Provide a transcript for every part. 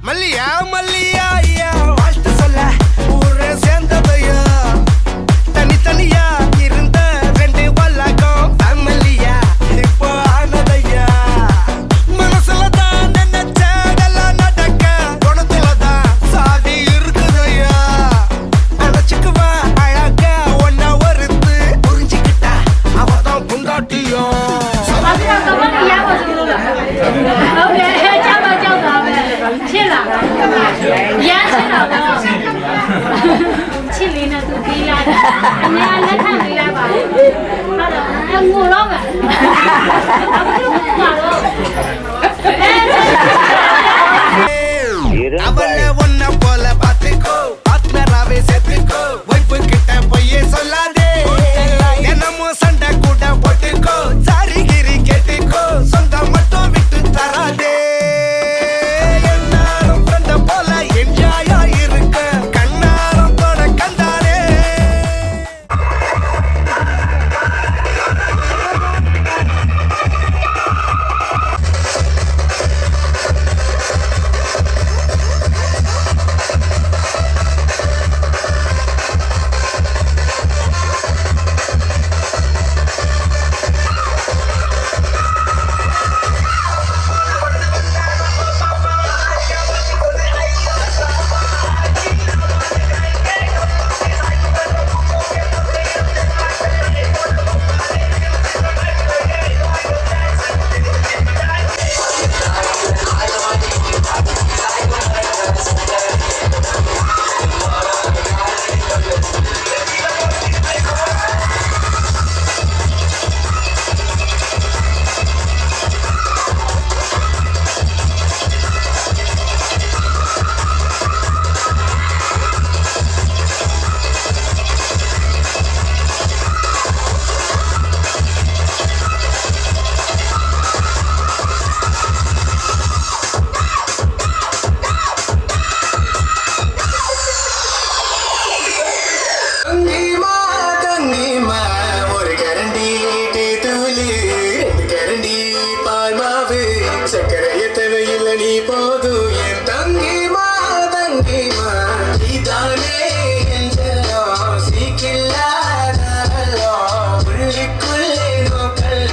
மல்லியா மல்லியா ஐயா வாழ்த்து சொல்ல ஊரே சேர்ந்ததையா தனித்தனியா இருந்த ரெண்டு வல்லகம் ஃபேமிலியா இப்போ ஆனதையா மனசுலதான் நினைச்சதெல்லாம் நடக்க குணத்துலதான் சாதி இருக்குதையா அணைச்சுக்குவா அழகா ஒன்னா ஒருத்து புரிஞ்சுக்கிட்டா அவதான் புண்டாட்டியும்气力呢都低了，你看那看没来吧？那我老板，அவள ஒன்ன போல பாத்துக்கோ பாட்னராவே சேர்த்துக்கோ வைப்பு கிட்ட பொய்யே சொல்லாதே என்னமோ சண்டை கூட போட்டுக்கோ சாரி கிரி கேட்டுக்கோ சொந்தம் மட்டும் விட்டு தராதே எல்லாரும் ஃப்ரெண்ட போல என்ஜாயா இருக்க கண்ணாரம் தொட கண்டாரே ஒரு கரண்டி தூளி கரண்டி பால் மாவு சக்கரைய தேவையில்லை நீ போதும் என் தங்கிமா இதானே சீக்கில்லாத உள்ளுக்குள்ளே நோக்கல்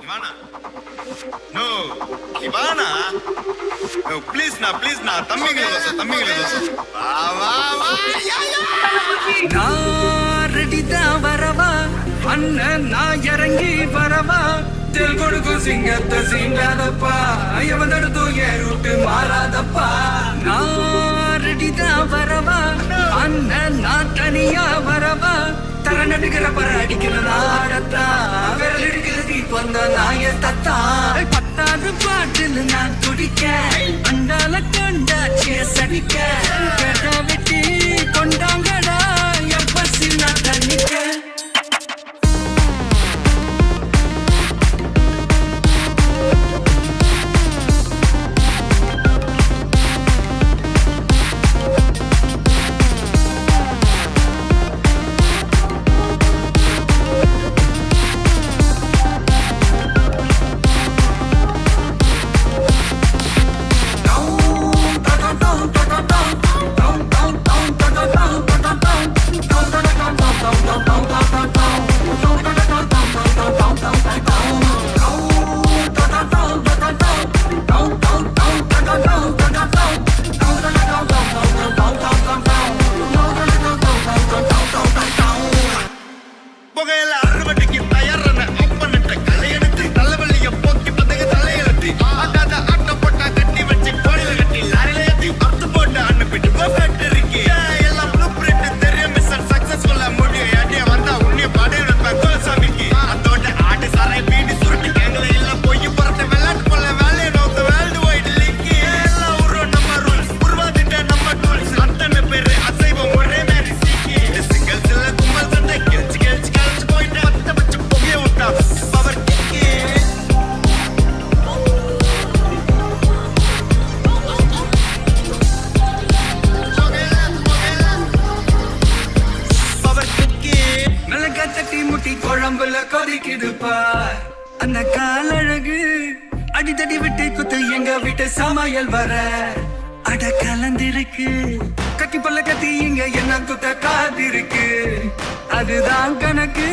வானா நோ இவானா நோ ப்ளீஸ் நான் தம்பிங்களே தோசை வா வா வா யா யா நான் ரெடிதான் வரவா அண்ணன் நான் இறங்கி வரவா தெல் கொடுக்கும் சிங்கத்தை சீங்காதப்பா எவன் தடுத்தும் என் ரூட்டு மாறாதப்பா நான் ரெடிதான் வரவா அண்ணன் நான் தனியா வரவா தர நடுக்கிற பர அடிக்கிற நாடத்தா விரல் எடுக்கிறது வந்த நாய தத்தா பத்தாவது பாட்டில் நான் துடிக்க அண்டால கொண்டாச்சிய சடிக்க கட வெட்டி கொண்டாங்கடா என் பசி நான் தண்ணிக்க புகையில அறுவடைக்கு தயாரான அப்பனிட்ட கலையெடுத்து தலைவலிய போக்கி பதங்க தலையெழுத்தி ஆட்டாத ஆட்டம் போட்டா கட்டி வச்சு கோடியில கட்டி லாரில ஏத்தி அத்து போட்டு அனுப்பிட்டு ஃபேக்டரிக்கு எல்லாம் ப்ளூ பிரிண்ட் தெரியும் மிஷன் சக்சஸ்ஃபுல்லா முடியும் ஏட்டியா வந்தா உன்னைய பாடி எடுப்பேன் கோசாமிக்கு அதோட ஆட்டு சாரை பீடி சுருட்டி கேங்கல எல்லாம் போய் புறத்தை விளையாட்டு போல வேலையை நோக்க வேர்ல்டு வைடு லீக் எல்லாம் உருவம் நம்ம ரூல்ஸ் உருவாதிட்ட நம்ம டூல்ஸ் அத்தனை பேரு அசைவம் ஒரே மாதிரி சீக்கி சிங்கிள்ஸ் இல்ல கும்பல் சண்டை கெளிச்சு கழிச்சு போயிட்டு பத்த பச்சை புகைய விட்டா பவர் கிக்கி பவர் கிக்கி மிளகா தட்டி முட்டி குழம்புல கொதிக்குது பார் அந்த காலழகு அடித்தடி விட்டு குத்து எங்க வீட்டு சமையல் வர அட கலந்திருக்கு கட்டி பல்ல கத்தி இங்க என்ன குத்த காதிருக்கு அதுதான் கணக்கு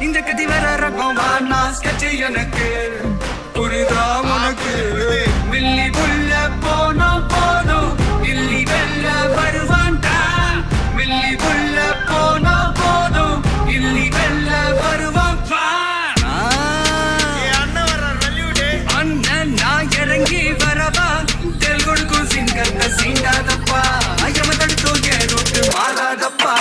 இந்த கத்தி வர ரகம் வானா ஸ்கெட்ச் எனக்கு புரிதா உனக்கு மில்லி புள்ள போனோம் போதும் இல்லி வெல்ல வருவான்டா மில்லி புள்ள போனோம் போதும் இல்லி வெல்ல வருவான் அண்ணன் வர வெளியூடே அண்ணன் நான் இறங்கி வரவா தெல் கொடுக்கும் சிங்கத்தை சீண்டாதப்பா ஐயம தடுத்தோம் என் ரூட்டு மாறாதப்பா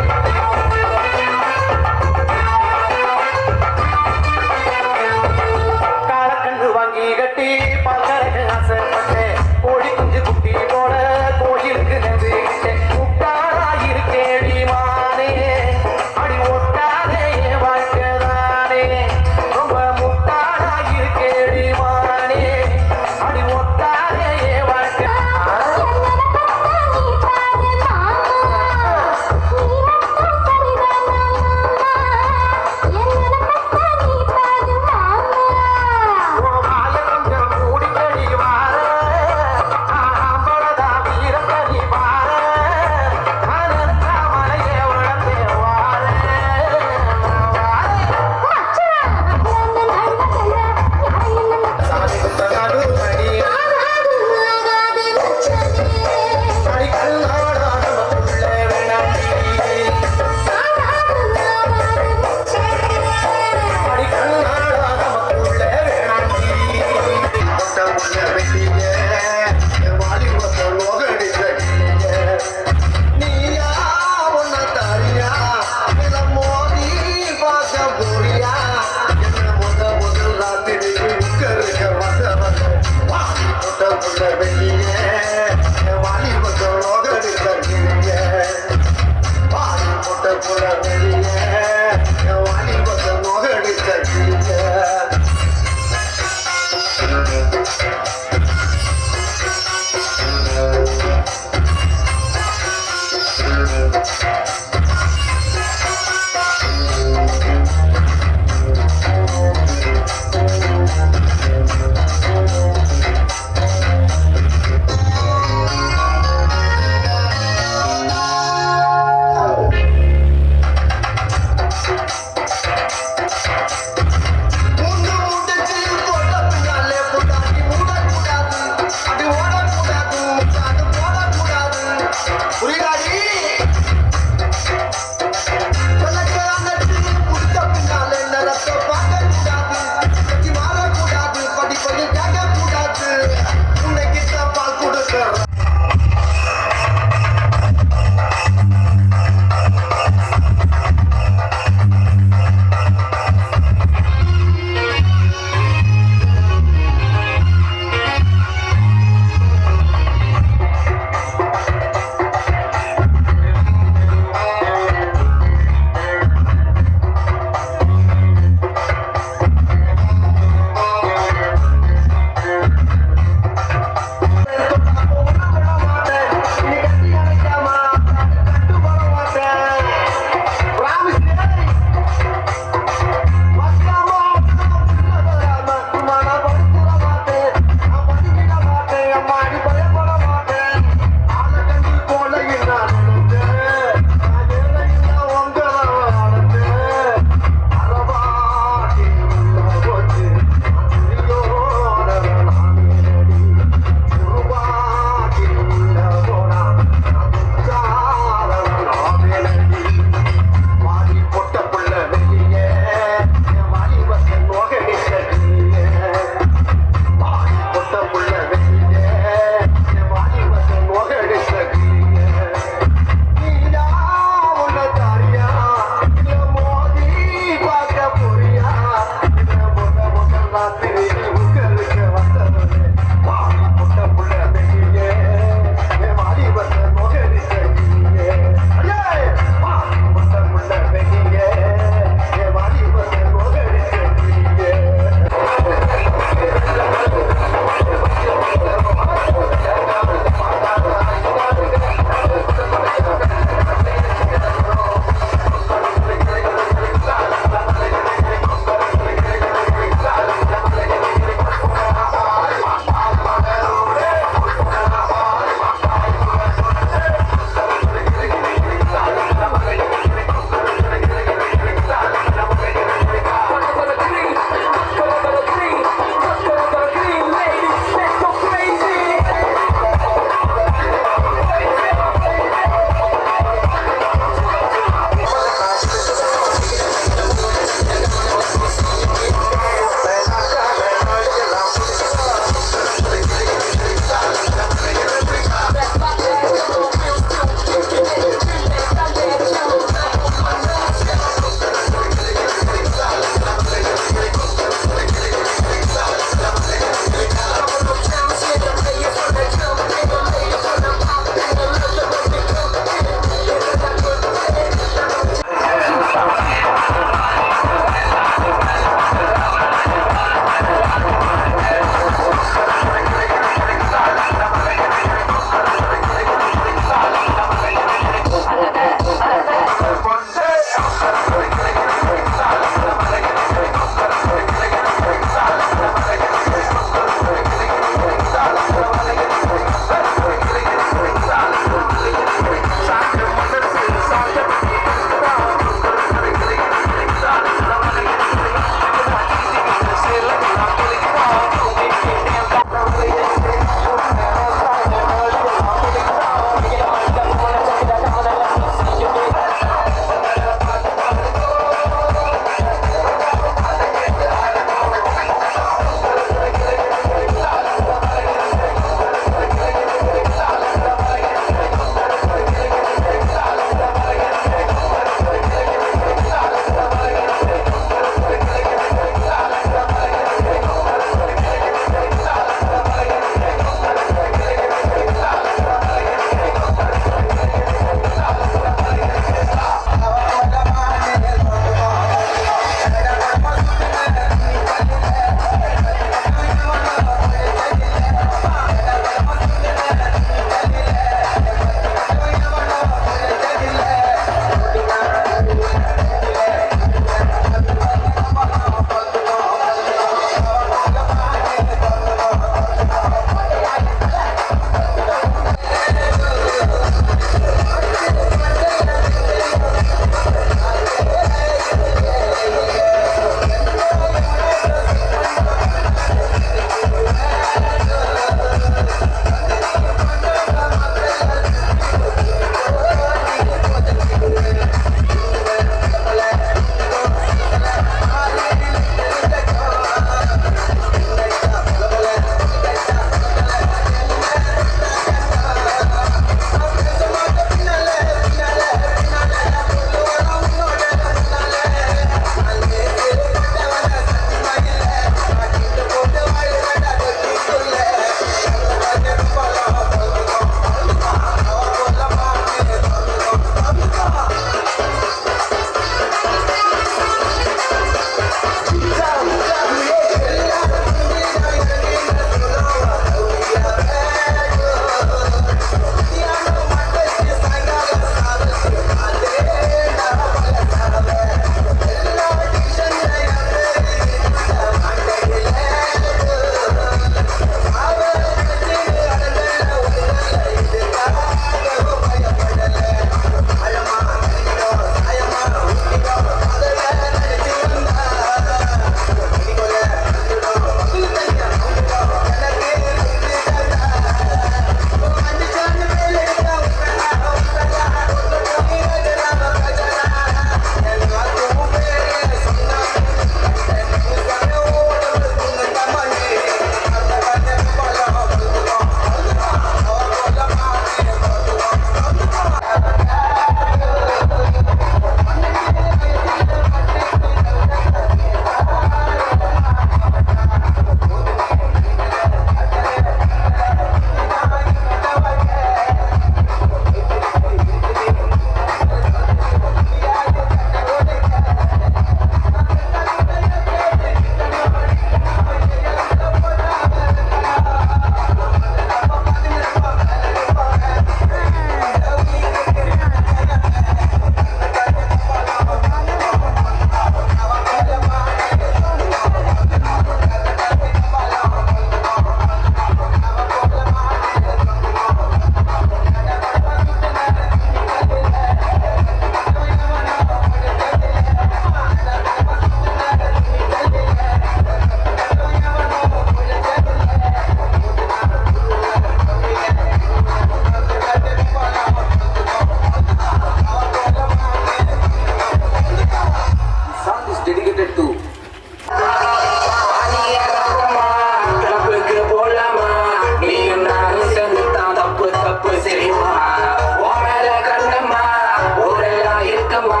ரக்கமா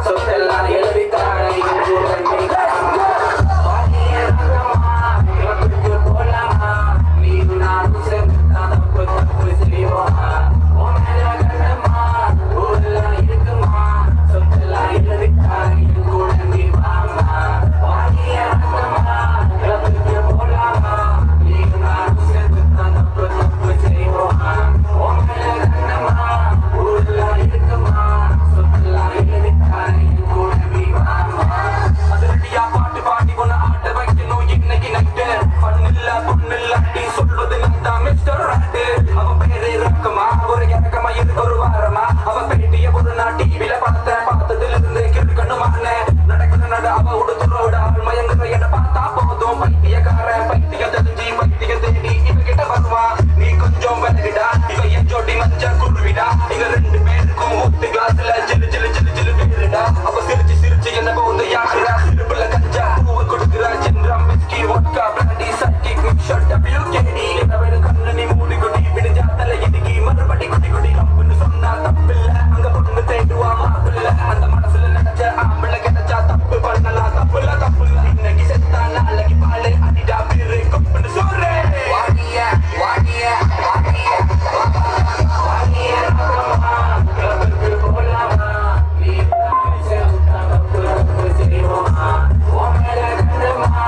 சொத்தெல்லாம் எழுதித்தானே போலாமா நீ நானும் சேர்ந்து தப்பு தப்பு செய்வோமா உன் மேல கண்ணமா ஊரெல்லாம் இருக்குமா சொத்தெல்லாம் எழுதித்தானே கூட நீ வாமா வாங்கிய ரக்கமா கிளப்புக்கு போலாமா நீ நானும் சேர்ந்து தப்பு தப்பு செய்வோமா உன் மேல கண்ணமா ஊரெல்லாம் இருக்குமா சொத்தெல்லாம் எழுதித்தானே கூட நீ வாமா அதிரடியா பாட்டு பாடி உன்னை ஆட்ட வைக்கணும் இன்னைக்கு நைட்டு பண்ணில்ல பொண்ணில்ல நீ சொல்வது நான் மிஸ்டர் ராட்டு அவன் பேரு ரக்கமா ஒரு இறக்கமா இருக்கு ஒரு வாரமா அவன் பேட்டிய ஒரு நாள் டிவில பார்த்ததுல இருந்து கிறுக்கணுமான நடக்கிற நட அவ உடுத்துறோட ஆள் மயங்குற என பார்த்தா போதும் பைத்தியக்காரன் பைத்தியம் தெரிஞ்சு பைத்தியம் தேடி இவகிட்ட வருவான் நீ கொஞ்சம் விலகிடா இவ என் ஜோடி மஞ்ச குருவிடா இங்க ரெண்டு பேருக்கும் ஊத்து கிளாஸ்ல ஜிலு ஜிலு ஜிலு ஜிலு பேருடா அவ சிரிச்சு சிரிச்சு என்ன போது யாருடா சிறுப்புல கஞ்சா பூவை கொடுக்குறா gin rum whisky vodka brandy psychic mixture WKD என்னவென கண்ணு நீ மூடி கொடி விடுஞ்சா தலை இடுக்கி மறுபடி குடி குடி கம்புன்னு சொன்னா தப்பில்ல அங்க பொண்ணு தேடுவா மாப்பிள்ள அந்த மனசுல நினைச்ச ஆம்பிள்ள கிடைச்சா தப்பு பண்ணலாம் தப்புல இன்னைக்கு செத்தா நாளைக்கு பாலு அடிடா பேரு கொப்புன்னு சொல்றே வாடிய வாடிய வாடிய வாடிய ரக்கமா கிளப்புக்கு போலாமா நீ செத்தா தப்பு செய்வோமா உன் மேல கண்ணமா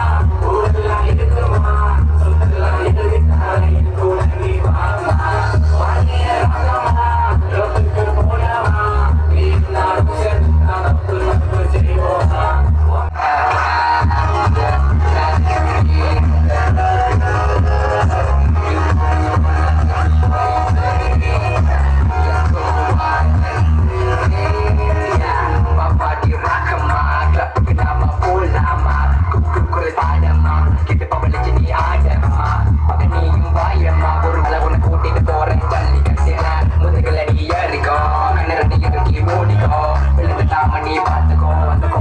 ஊரெல்லாம் இருக்குமா சொத்தெல்லாம் எழுதித்தானே கூட நீ வாமா வாடிய ரக்கமா கிளப்புக்கு போலாமா நீ நானும் செத்தா தப்பு செய்வோமா Papi rakama, klapuk nama pulama, kukul padama, kita pabalik ni adama, pagani bayama, burula una kuti ketore jalli kasena, mudagala ni yariko, anarati yuki modiko, belum tama ni patko, patko.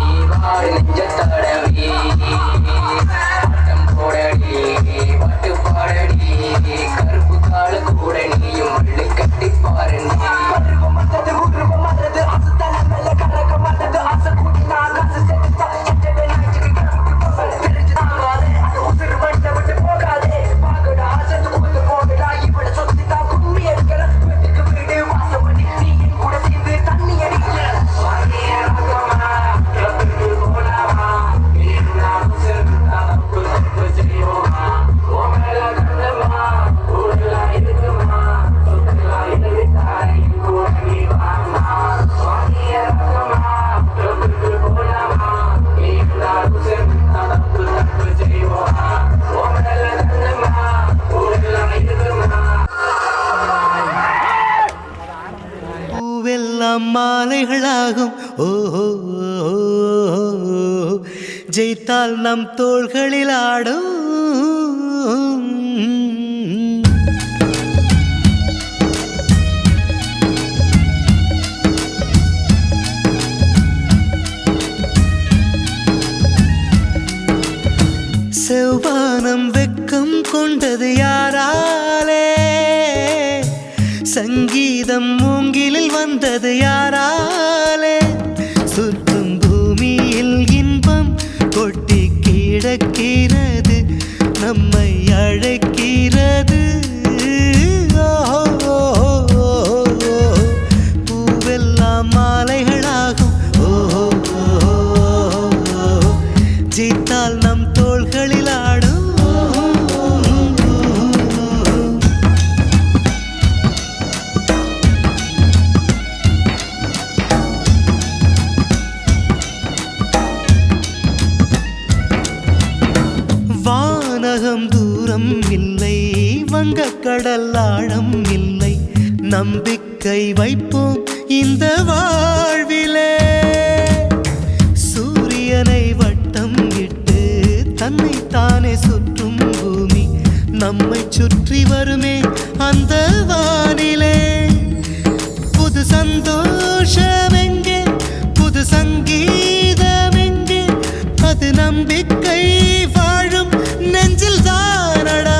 Ibar nenjatadavi, patam podadi, patu podadi, karpu kala kuda niyum malli katti parandi. Karpu matadu guru matadu asutala mela karaka matadu asa kudina kasu setta chette naitiki karpu தெரிஞ்சுதாங்காதே அது உசுறு மண்ணை விட்டு போகாதே பாகடா செத்து குத்து போகடா இவளை சொத்திட்டா கும்மி எடுக்கிற வீட்டுக்கு வீடு வாசம் பண்ணி நீ என் கூட சேர்ந்து தண்ணி அடிக்கிற வாங்கிய ரக்கமா கிளப்புக்கு போலாமா நீ நானும் சேர்ந்து தப்பு செய்வோமா உன் மேல கண்ணமா ஊரெல்லாம் இருக்குமா சொத்தெல்லாம் எழுதித்தானே கூட நீ வாமா வாங்கிய ரக்கமா கிளப்புக்கு போலாமா நீ நானும் சேர்ந்து தப்பு செய்வோமா உன் மேல கண்ணமா ஊரெல்லாம் இருக்குமா பூவெல்லாம் மாலைகளாகும் ஓஹோ ஜெயித்தால் நம் தோள்களில் ஆடும் செவ்வானம் வெக்கம் கொண்டது யாராலே சங்கீதம் மூங்கிலில் வந்தது யாராலே சுற்றும் பூமியில் இன்பம் கொட்டி கிடக்கிறது நம்மை அழைக்கிறது பூவெல்லாம் மாலைகளாகும் ஜெயித்தால் நம் தோள்களில் ஆடும் வானகம் தூரம் இல்லை வங்கக்கடல் ஆழம் இல்லை நம்பிக்கை வைப்போம் இந்த வாழ்விலே சூரியனை வட்டம் இட்டு தன்னை தானே சுற்றும் பூமி நம்மை சுற்றி வருமே அந்த வானிலே புது சந்தோஷம் எங்கே புது சங்கீதம் எங்கே அது நம்பிக்கை வாழும் நெஞ்சில் தானடா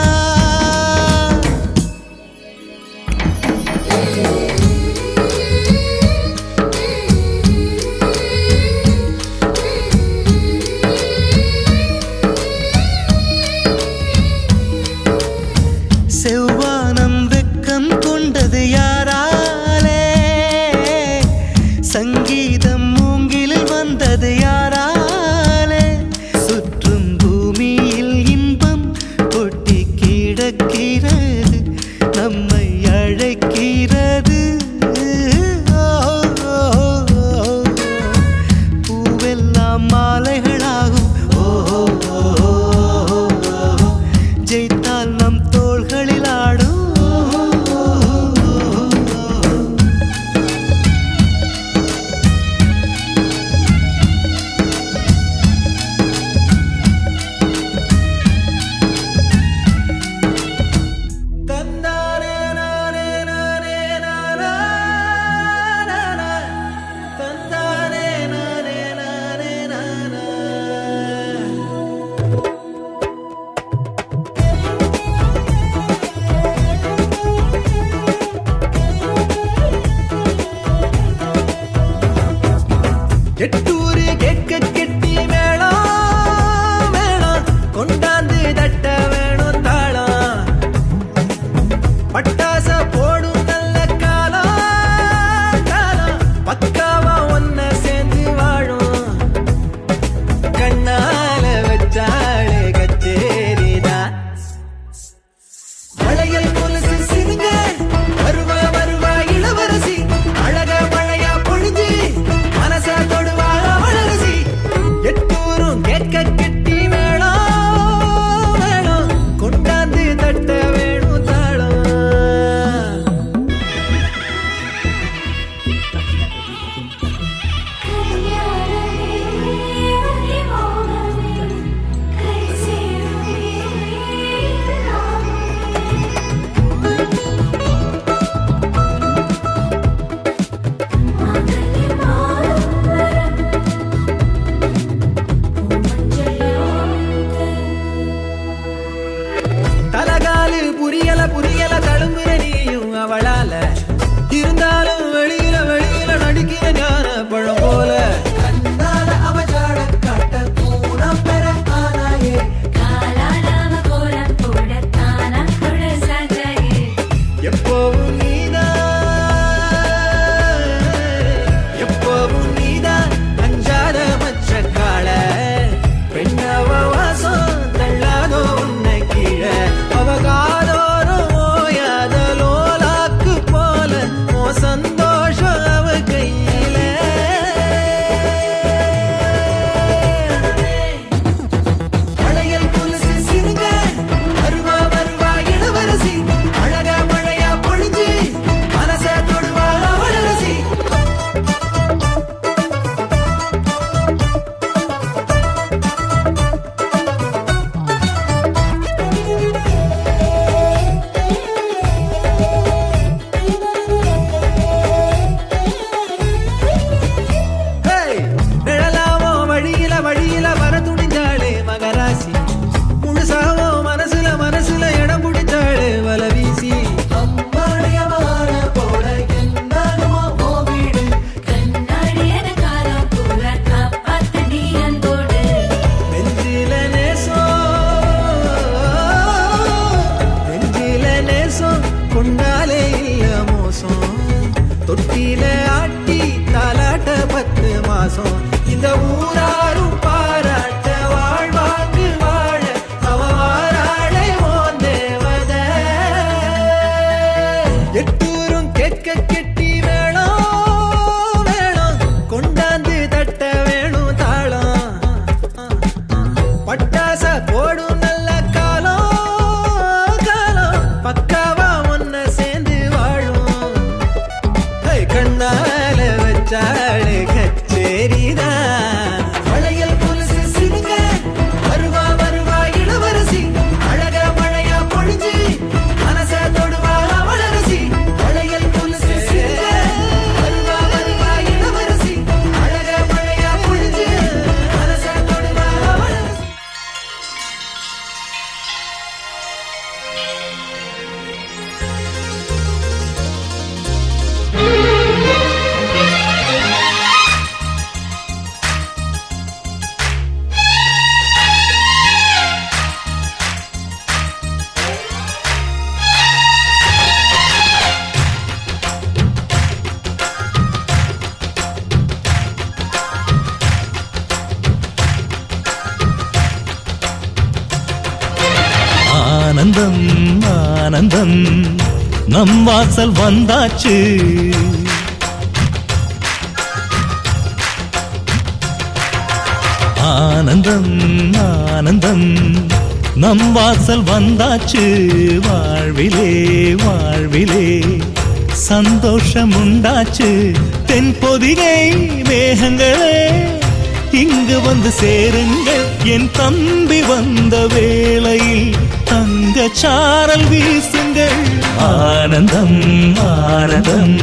எட்டூரு கேட்க கெட்டி மேளம் மேளம் கொண்டாந்து தட்ட வேணும் தாளம் பட்டாச போடும் நல்ல காலம் காலம் பக்காவா ஒன்ன சேர்ந்து வாழும் கண்ணால வச்சாளே கச்சேரிதான் மலையல் கொலுசு சிறுங்க வருவா வருவா இளவரசி அழக மழையா பொழிஞ்சு மனச தொடுவா அவளரசி எட்டூரும் கேட்க கெட்டி வேணும் வேணும் கொண்டாந்து தட்ட வேணும் தாளம் தலகாலு புரியல புரியல தழும்புற நீயும் அவளால இருந்தாலும் வெளியில வெளியில நடிக்கிற ஞான பழம் போல கண்ணால அவஜாட காட்ட பூனம் பெற ஆனாயே எப்பவும் நீதான் அஞ்சாத மச்ச கால பெண்ணவ வாசம் தள்ளாதோ உன்னை கீழே அவகாதோறும் ஓயாத லோலாக்கு போல ஓ சந்தோஷம் அவ கையில மலையல் கொலுசு சிறுங்க வருவா வருவா இளவரசி அழக மழையா பொழிஞ்சு மனச தொடுவா அவளரசி ஹேய் நிழலாவோ வழியில வழியில வர துணிஞ்சாளே மகராசி முழுசாவோ மனசுல மனசுல இடம் பிடிச்சாளே வல வீசி அம்மாடியமான போல என்னாலுமோ ஓ வீடு நெஞ்சில நேசம் கொண்டாலே இல்ல மோசம் தொட்டில ஆட்டி தாலாட்ட 10 மாசம் இந்த ஊராரும் பாராட்ட வாழ்வாங்கு வாழ அவ வாராளே ஓன் தேவத எட்டூரும் கேட்க கெட்டி வேணும் வேணும் கொண்டாந்து தட்ட வேணும் தாளம் பட்டாச போடும் நல்ல காலம் காலம் பக்காவா ஒன்ன சேர்ந்து வாழும் ஹை, கண்ணால வச்சாளே கச்சேரிதான் மலையல் கொலுசு சிறுங்க வருவா வருவா இளவரசி அழக மழையா பொழிஞ்சு மனச தொடுவா அவளரசி மலையல் கொலுசு சிறுங்க வருவா வருவா இளவரசி அழக மழையா பொழிஞ்சு மனச தொடுவா அவளரசி ஆனந்தம் ஆனந்தம் நம் வாசல் வந்தாச்சு ஆனந்தம் ஆனந்தம் நம் வாசல் வந்தாச்சு வாழ்விலே வாழ்விலே சந்தோஷம் உண்டாச்சு தென்பொதிகை மேகங்களே இங்கு வந்து சேருங்கள் என் தம்பி வந்த வேளையில் தங்க சாரல் வீசுங்கள் ஆனந்தம் ஆனந்தம்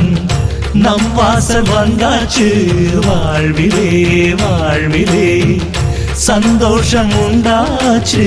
நம் வாசல் வந்தாச்சு வாழ்விலே வாழ்விலே சந்தோஷம் உண்டாச்சு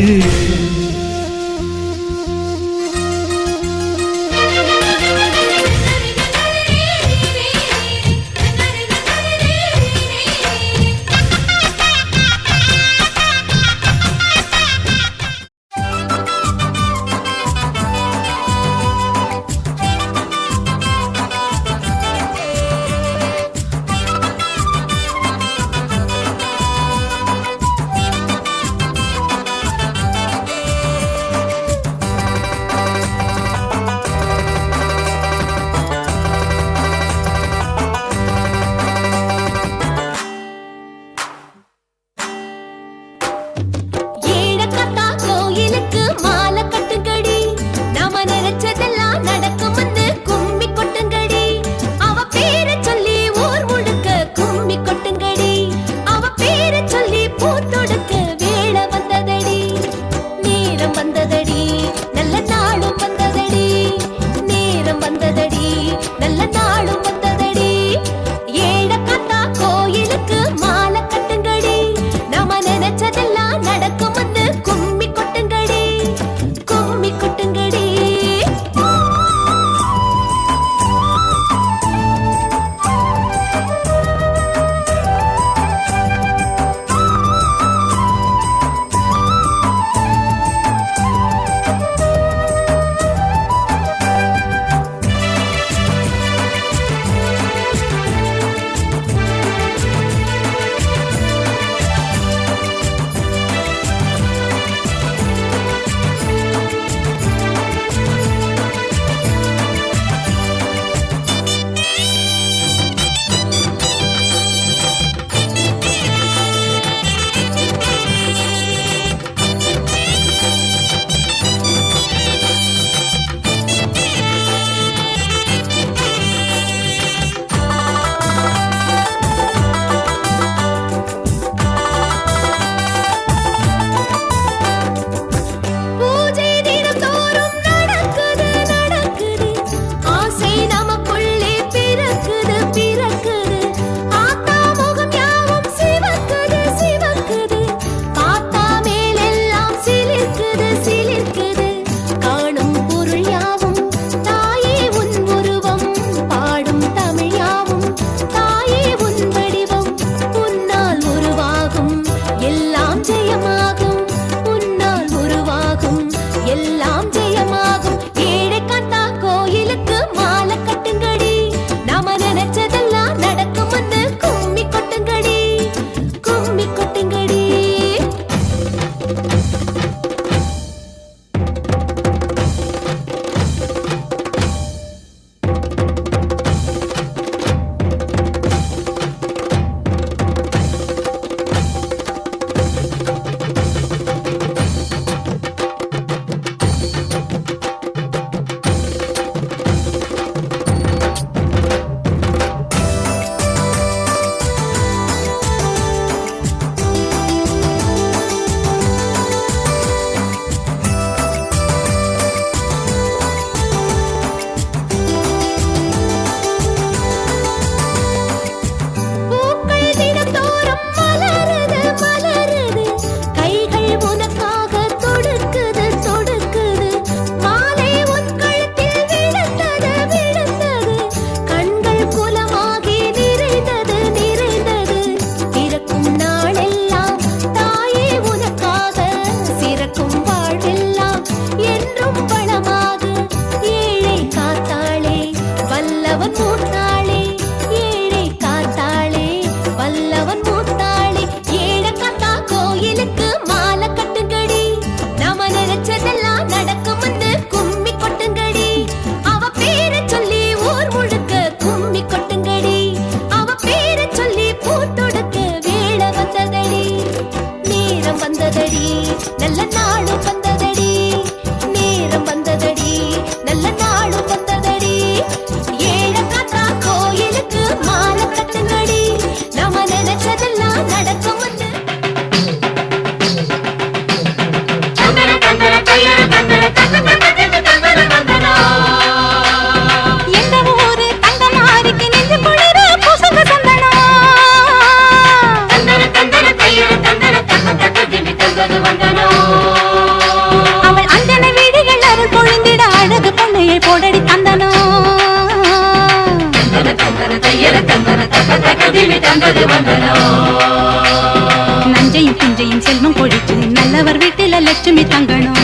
நஞ்சையும் புஞ்சையும் செல்வம் கொழிச்சு நல்லவர் வீட்டில லட்சுமி தங்கணும்.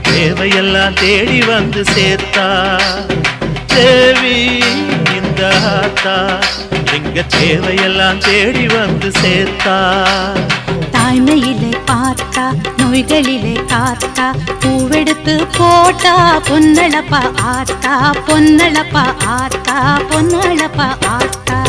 தேவையெல்லாம் தேடி வந்து சேர்த்தா தேவி இந்த ஆத்தா எங்க தேவையெல்லாம் தேடி வந்து சேர்த்தா. தாய்மையிலே பார்த்தா நோய்களிலே காத்தா பூவெடுத்து போட்டா பொன்னளப்பா ஆத்தா பொன்னளப்பா ஆத்தா பொன்னளப்பா ஆத்தா.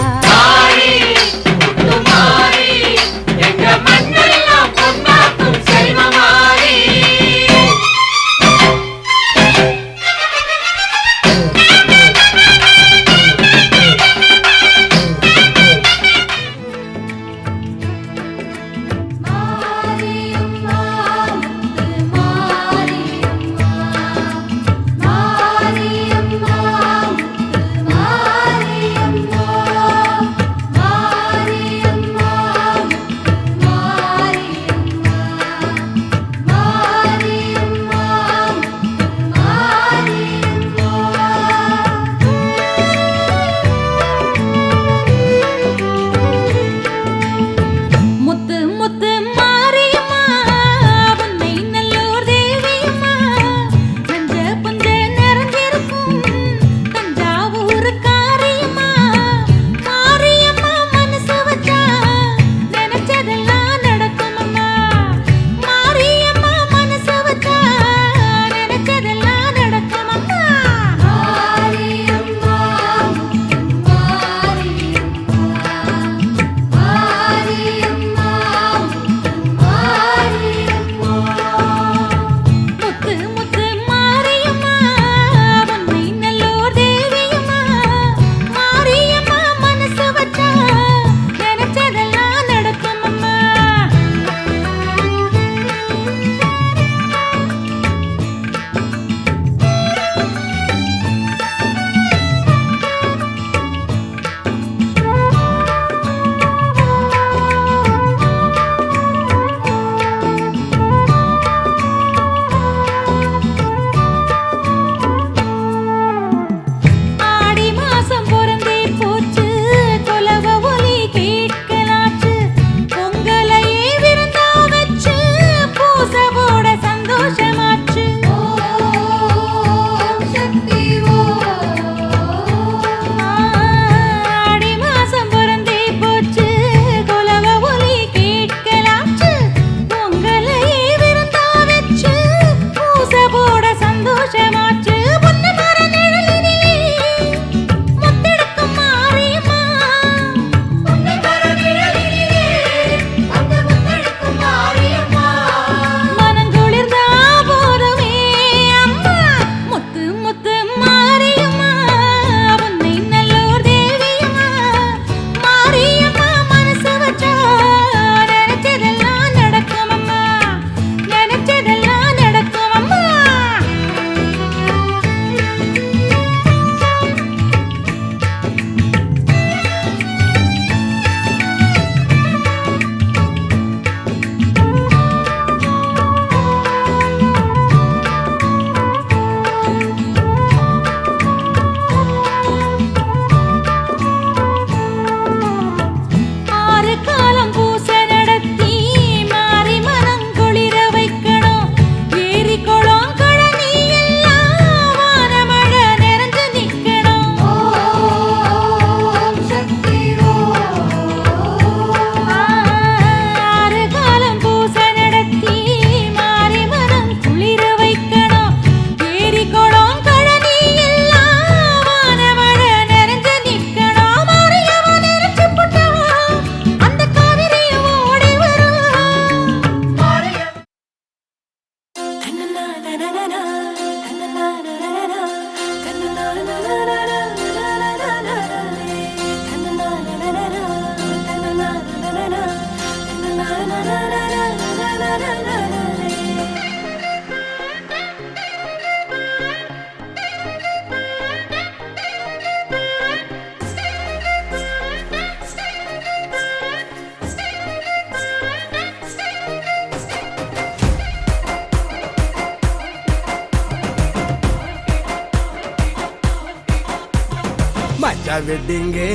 மச்சா வெட்டிங்கு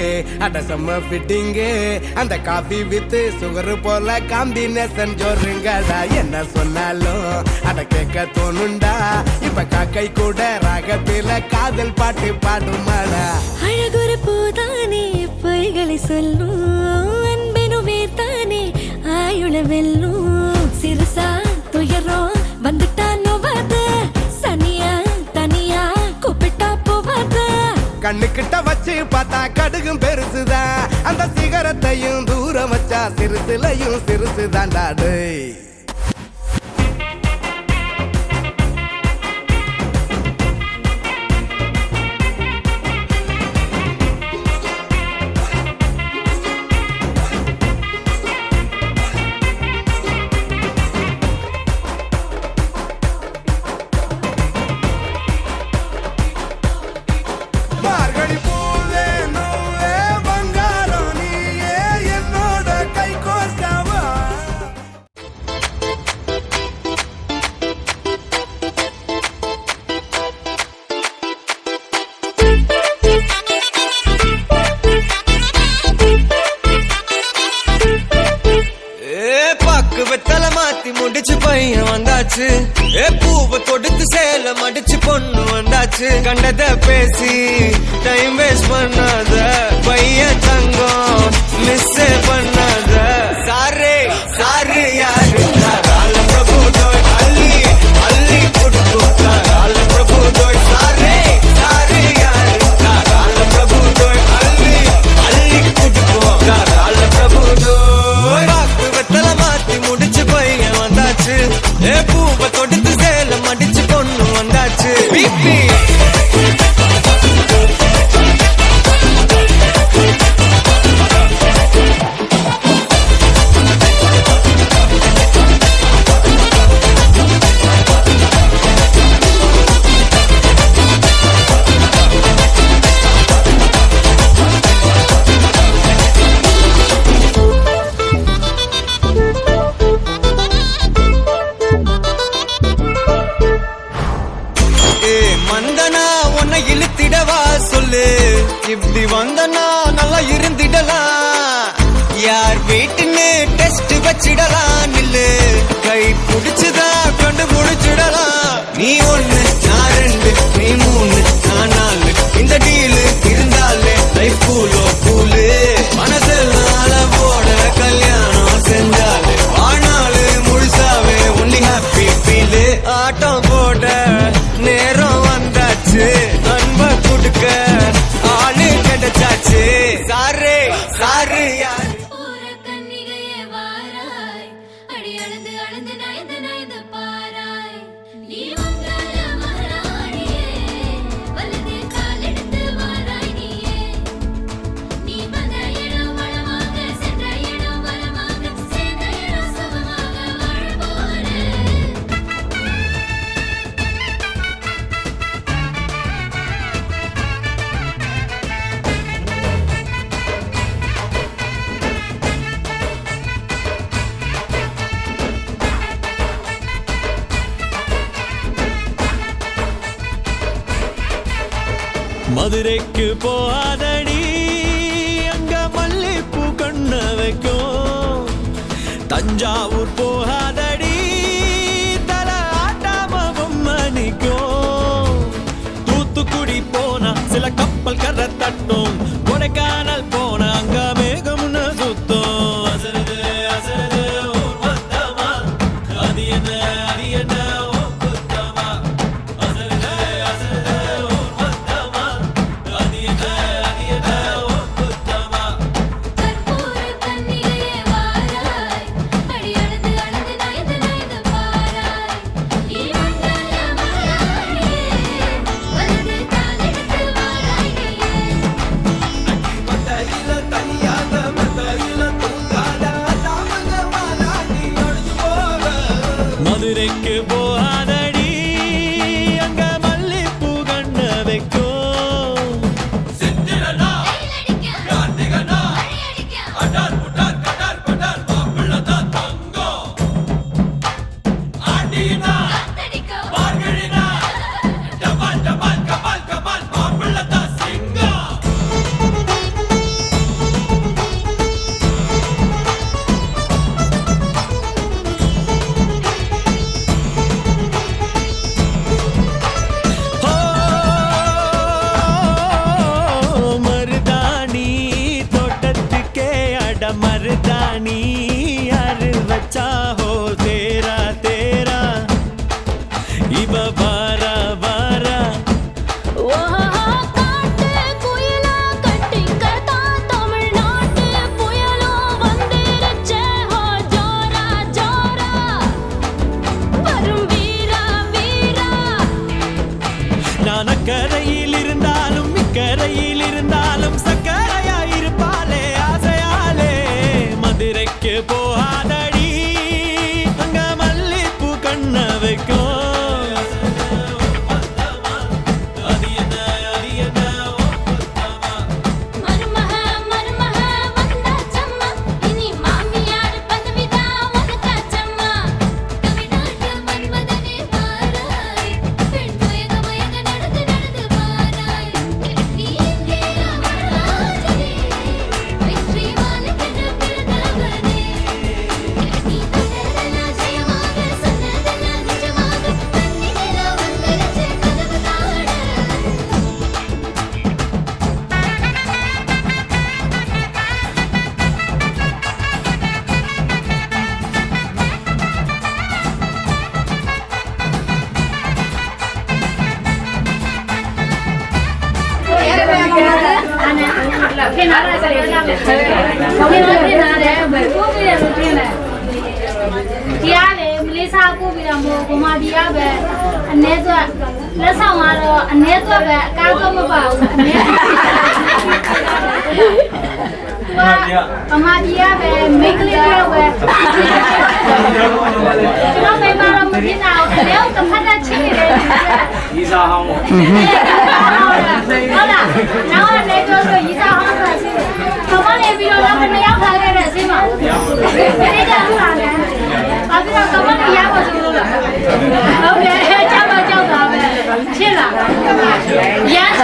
அட செம்ம ஃபிட்டிங்கு அந்த காஃபி வித்து சுகர் போல காம்பினேஷன் ஜோருங்கடா என்ன சொன்னாலும் அட கேட்க தோணுண்டா இப்ப காக்கை கூட ராகத்தில காதல் பாட்டு பாடுமாடா அழகுற பூதானே பொய்களை சொல்லும் அன்பெனும் வேர்த்தானே ஆயுள வெல்லும் சிறுசா துயரம் வந்துட்டா நோவாத சனியா தனியா கூப்பிட்டா போவாத கண்ணுக்கிட்ட வச்சு பார்த்தா கடுகும் பெருசுதான் அந்த சிகரத்தையும் தூரம் வச்சா சிறுசுலையும் சிறுசுதான்டா டேய் மார்கழி பூவே நூவே பங்காரம் நீயே என்னோட கை கோர்க்கவா பாக்கு வெத்தல மாத்தி முடிச்சு பையன் வந்தாச்சு பூவை தொடுத்து சேல மடிச்சு பொண்ணு வந்தாச்சு கண்டத பேசி டைம் வேஸ்ட் பண்ணாத பையன் தங்கம் மிஸ் பண்ணாத சாரே சாரு யாரு கால பிரபு தோய் அள்ளி அள்ளி குடுக்கு கால பிரபு தோய் சாரே சாரு யாரு கால பிரபு தோய் அள்ளி அள்ளி குடுக்கு கால பிரபு தோய் பாக்கு வெத்தல மாத்தி முடிச்சு பையன் வந்தாச்சு பூவை தொடுத்து சேல மடிச்சு பொண்ணு வந்தாச்சு பிபி மந்தனா உன்னை இழுத்திடவா சொல்லு இப்படி வந்தனா நல்லா இருந்திடலாம் யார் வீட்டுன்னு டெஸ்ட் வச்சிடலாம் நில்லு கை புடிச்சுதா கொண்டு முடிச்சிடலாம் நீ ஒண்ணு நான் ரெண்டு நீ மூணு நான் நாலு இந்த டீலு இருந்தாலே லைஃப் கூலோ கூலு மனசெல்லாம் போட கல்யாணம் செஞ்சாலே ஆனாலு முழுசாவே ஒன்லி ஹாப்பி ஃபீலு ஆட்டம் போட நேரம் வந்தாச்சு அன்ப கொடுக்க ஆளு கிடைச்சாச்சு சாரே சாரு யாரு ஊர கன்னிகையே வாராய் அடி அளந்து அளந்து நயந்து நயந்து பாராய் நீ வந்தால மகாராணியே வலது கால் எடுத்து வாராய் நீயே நீ வந்த இடம் வளமாக சென்ற இடம் வளமாக சேர்ந்த இடம் சுகமாக வாழ போறேன் மதுரைக்கு போகாதடி அங்க மல்லிப்பூ கண்ண வைக்கும் தஞ்சாவூர் போகாதடி தல ஆட்டாம பொம்மணிக்கும் தூத்துக்குடி போனா சில கப்பல் கரை தட்டும் கொடைக்கானல் போனா அங்க மேகம்னு சுத்தம் அசருது அசருது ஊர் வந்தமா அது என்ன ஓ குத்தமா அசருது அசருது ஊர் வந்தமா அது என்ன ஓ குத்தமா கற்பூர கன்னிகையே வாராய் அடி அளந்து அளந்து நயந்து நயந்து பாராய் நீ வந்தால மகாராணியே வலது கால் எடுத்து வாராய் நீயே மத்தையில தனியாக மத்தையில தூங்காத தாமங்க மாலாடி அடிச்சு போக மதுரைக்கு போகாதடி அங்க மல்லிப்பூ கண்ண வைக்கும் செந்திரனா கைலடிக்க கார்த்திகனா அடிக்க அடார் புட்டார் கடார் படார் மாப்பிள்ள தான் தங்கம் ஆண்டினா தடிக்க மார்கழினா டபால் டபால் கபால் கபால் மாப்பிள்ள தான் சிங்கம் நீ யாரு வச்சா ஹோ தேரா தேரா இவ வாரா வாரா காட்டு குயிலா கட்டிக்கதா தமிழ்நாட்டு புயலோ வந்திருச்சே ஹோ ஜோரா ஜோரா வரும் வீரா வீரா நான் அக்கரையில் இருந்தாலும் இக்கரையில் இருந்தாலும் சக்கரையா இருப்பாளே ஆசையாலே மதுரைக்கு போகாதடி அங்க மல்லிப்பூ கண்ண வைக்கும் மருமக மருமக வந்தாச்சம்மா இனி மாமியார் பதவிதா உனக்காச்சம்மா தமிழ்நாட்டு மன்மதனே வாராய் பெண் மயங்க மயங்க நடந்து நடந்து வாராய் நீ இங்கே அமராதே வெற்றி மாலைக்கென பிறந்தவனே நீ தந்ததெல்லாம் ஜெயமாக சொன்னதெல்லாம் நிஜமாக தன்னிலே வந்துருச்சு கதவு தாட Tiare, Melissa, Kubira, Momadia, a network. Let's have a network, Kakamaba. Amadia, make it away. No, my mother, now, the Pata chicken. These are how much? Now I let go to Isa House. Come on, if you don't have any other Sima. I think I'm going to Yama. Okay, Jama Jama. Chilla. Yes,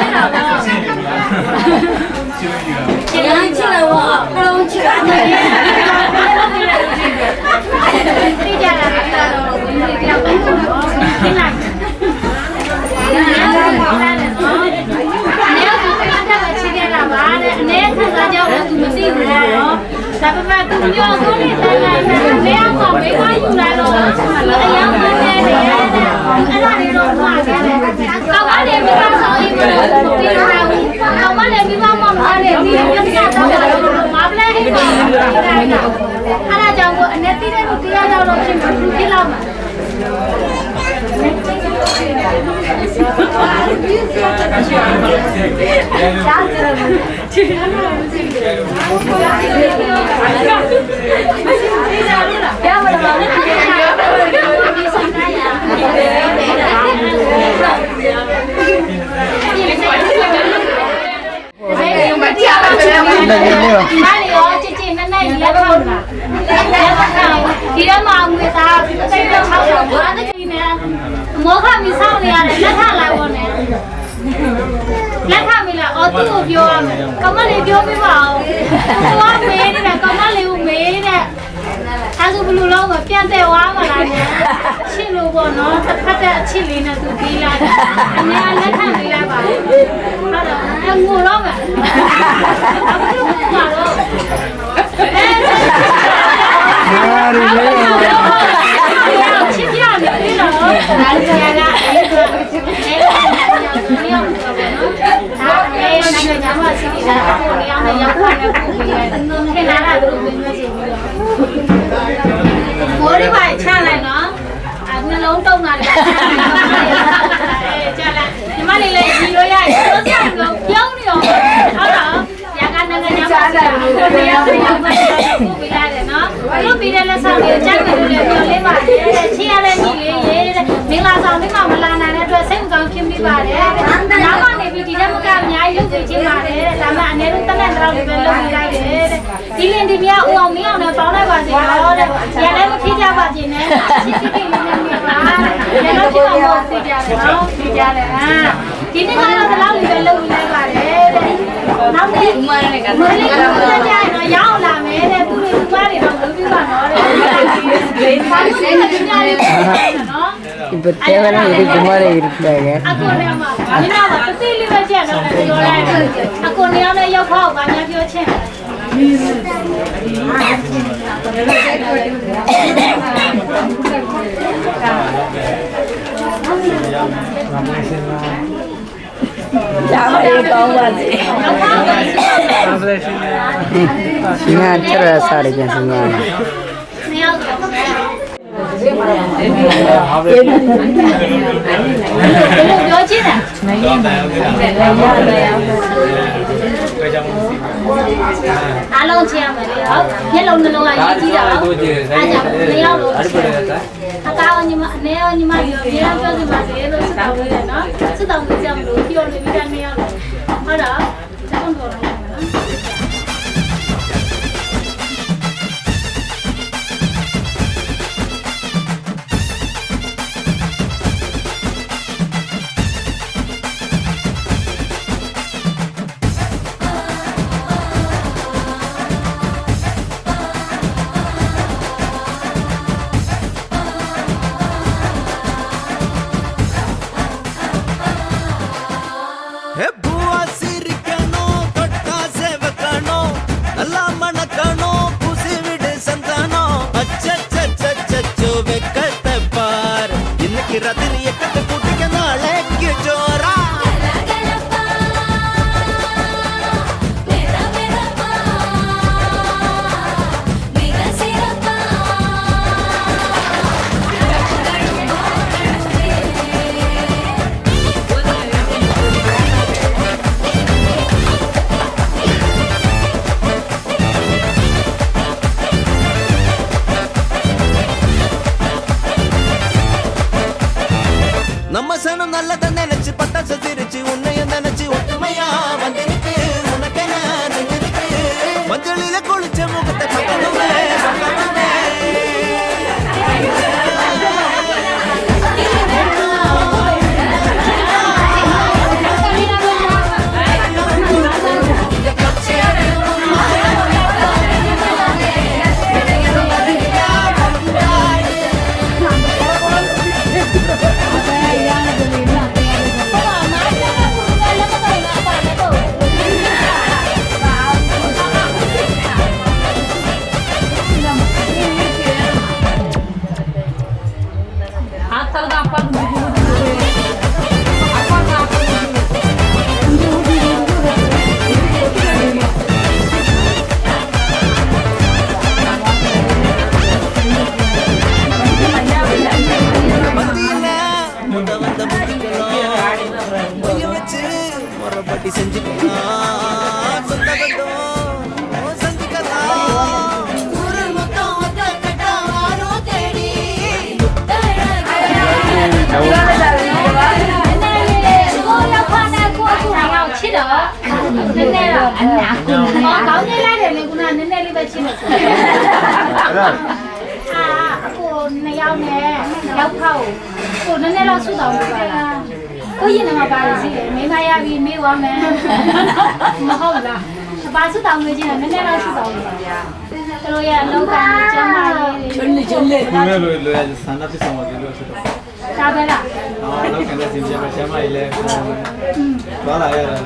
இப்போ தேவையான இதுக்கு மாதிரி இருக்காங்க. Aku ni orang yang kau banyak dia cakap. Singa cerah sariknya singa. 2 ယောက်တော့ဘယ်လိုပြောချင်လဲအားလုံးချင်ရမယ်လေဟုတ်မျက်လုံးနှလုံးကရေးကြည့်တာဟုတ်အားကြောင့်2ယောက်လို့အကောင်းညီမအနေရောညီမပြောပြေးပြောစီပါစေလို့စစ်တောင်းလေးတယ်နော်စစ်တောင်းလေးကြောင့်လို့ပြောနေပြီးတဲ့2ယောက်လို့ဟုတ်တော့စက်ကုန်တော့နော် பூவா சிரிக்கணும் தொட்டா சேவக்கணும் நல்லா மணக்கணும் புசி விடு சந்தானம் அச்சோ வெக்கத்தை பார் இன்னைக்கு ரத்தினி எக்கத்தை கூட்டிக்க நாளைக்கு ஜோரா நம்ம சனம் நல்லதை நினைச்சு பட்டாசு சிரிச்சு உன்னைய நினைச்சு ஒத்துமையா வந்திருக்கு உனக்கு நெஞ்சிருக்கு மஞ்சளில குளிச்ச முகத்தை பக்கணுமே பக்கணுமே முறைப்பட்டி செஞ்சுக்கலாம் சொந்த பந்தம் செஞ்சுக்கலாம்ကိုရင်ကပါလို့ရှိတယ်မိမရပြီမေးသွားမယ်မဟုတ်လားဘာစုတောင်းနေချင်းနည်းနည်းတော့စုတောင်းနေပါဗျာတို့ရဲ့အလောက်ကကျမ်းမာရေးချွန်းလေဘယ်လိုလဲဆန္ဒပြဆောင်တယ်လို့ဆိုတော့ဒါပဲလားလောက်ကလည်းစင်ပြမှာကျမ်းမာရေးလဲသွားလာရတယ်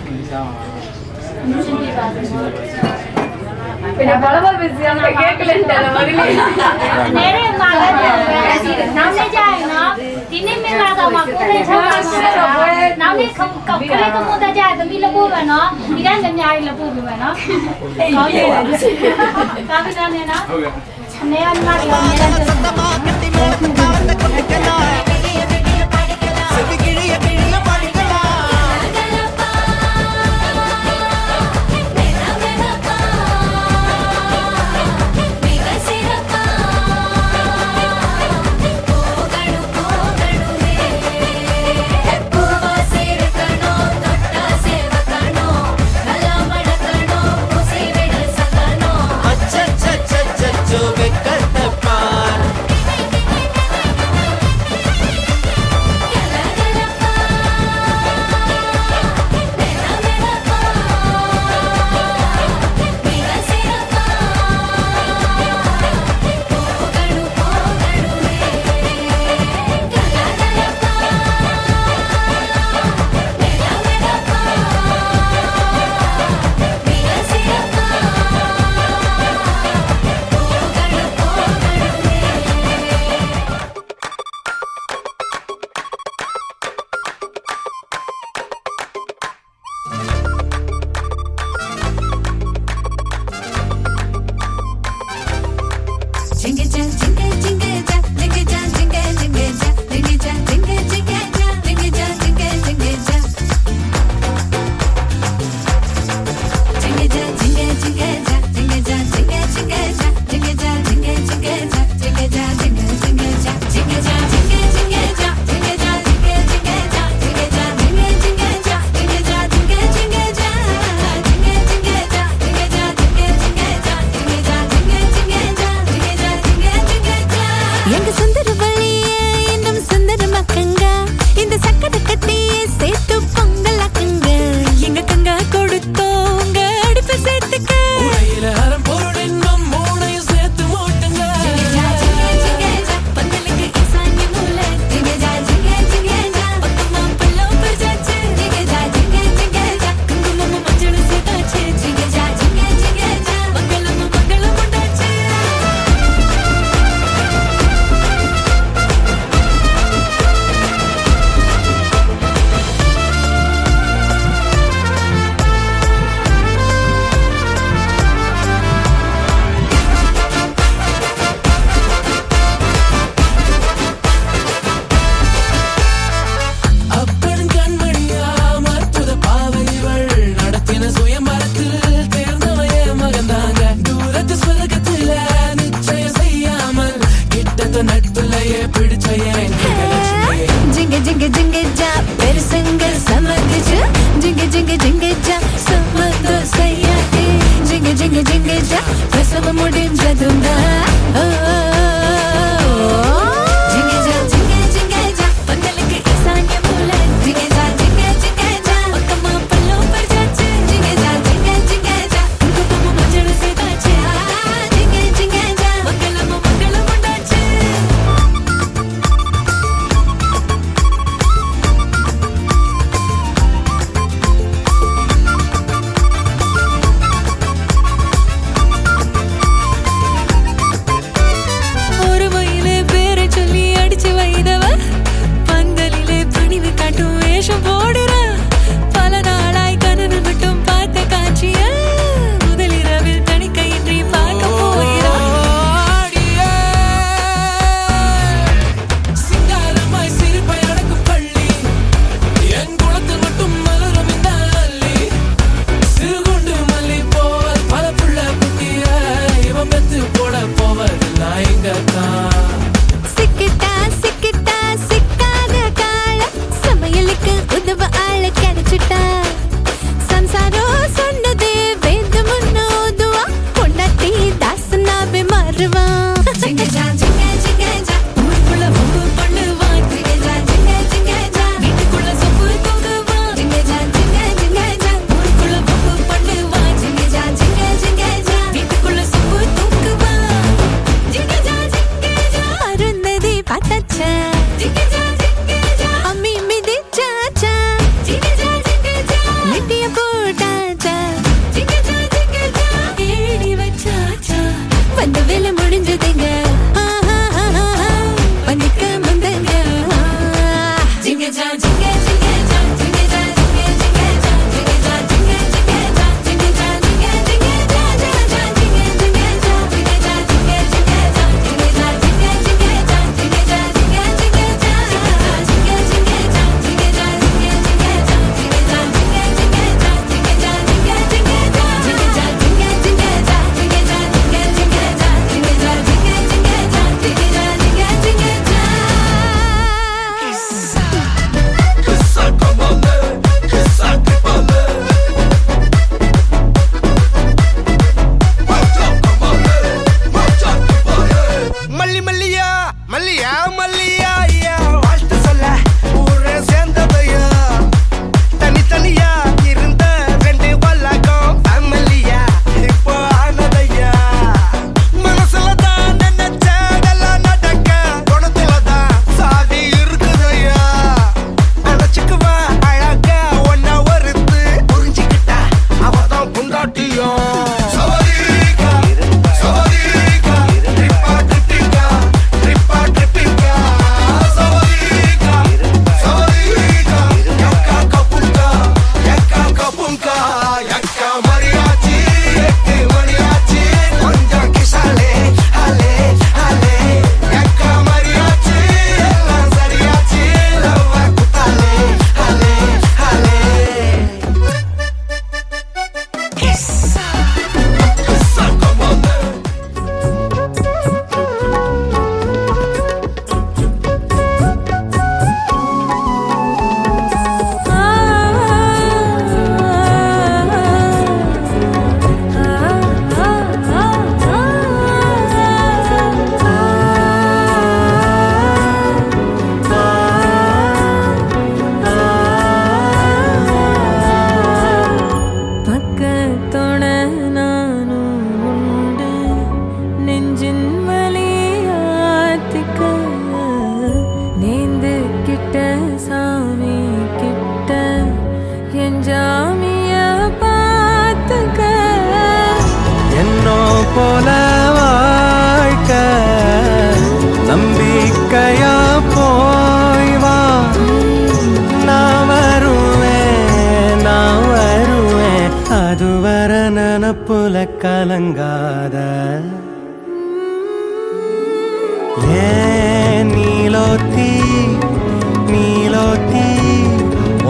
ဒီဆောင်ပါရှင်းပြပါစေ പിന്നെ പല ബിസിയാണ് കേക്കിലുണ്ടല്ലോ മതിലേ നേരെ നാളെ ജായനോ ദിനെ മേലാദമാ കോലെ ചാവാ നാളെ കപ്പലെ കമോദ ജായ തമി ലബോ ബനോ ഇരാൻ ഗമ്യായി ലബോ ബനോ കാവിനാനെ ना ने अन्ना சத்தமா கட்டி மேல காவல கொட்டிக்கலாம் செவி கிழிய கிழிய பாடிக்கலாம் வழியாத்திக்க நேந்து கிட்ட சாமி கிட்ட என் ஜாமிய பார்த்துக்க என்னோ போல வாழ்க்க நம்பிக்கையா போய் வா நான் வருவேன் அதுவர நினப்புல கலங்காத ஏன் நீலோத்தி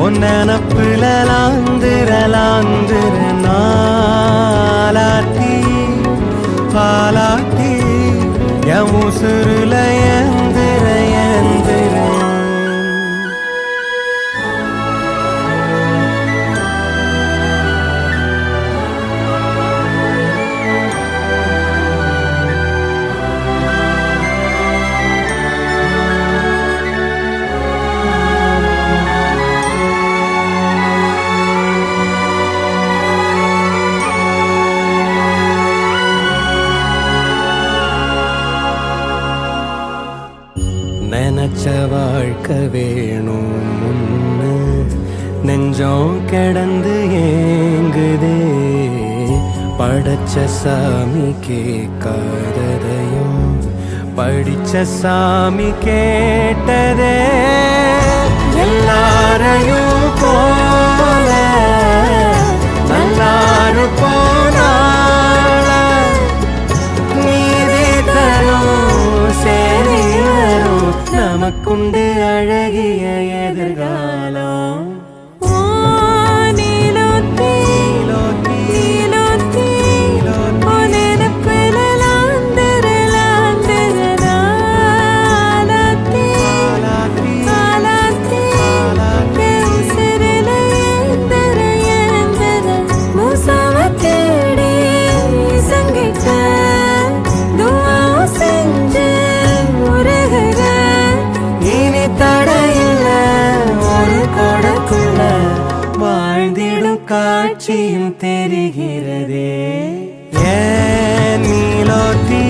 உன் நினப்புல லாந்துர நாளாத்தி பாலாத்தி என் உசுருல ஏந்திர நினைச்ச வாழ்க்கை வேணும் முன்னு நெஞ்சம் கிடந்து ஏங்குதே படைச்ச சாமி கேட்காததையும் படிச்ச சாமி கேட்டதே எல்லாரையும் போல நல்லாரு போனால நீதி தரும் சரி வரும் நமக்குண்டு அழகிய எதிர்காலம் காட்சியும் தெரிகிறதே ஏன் நீலோத்தி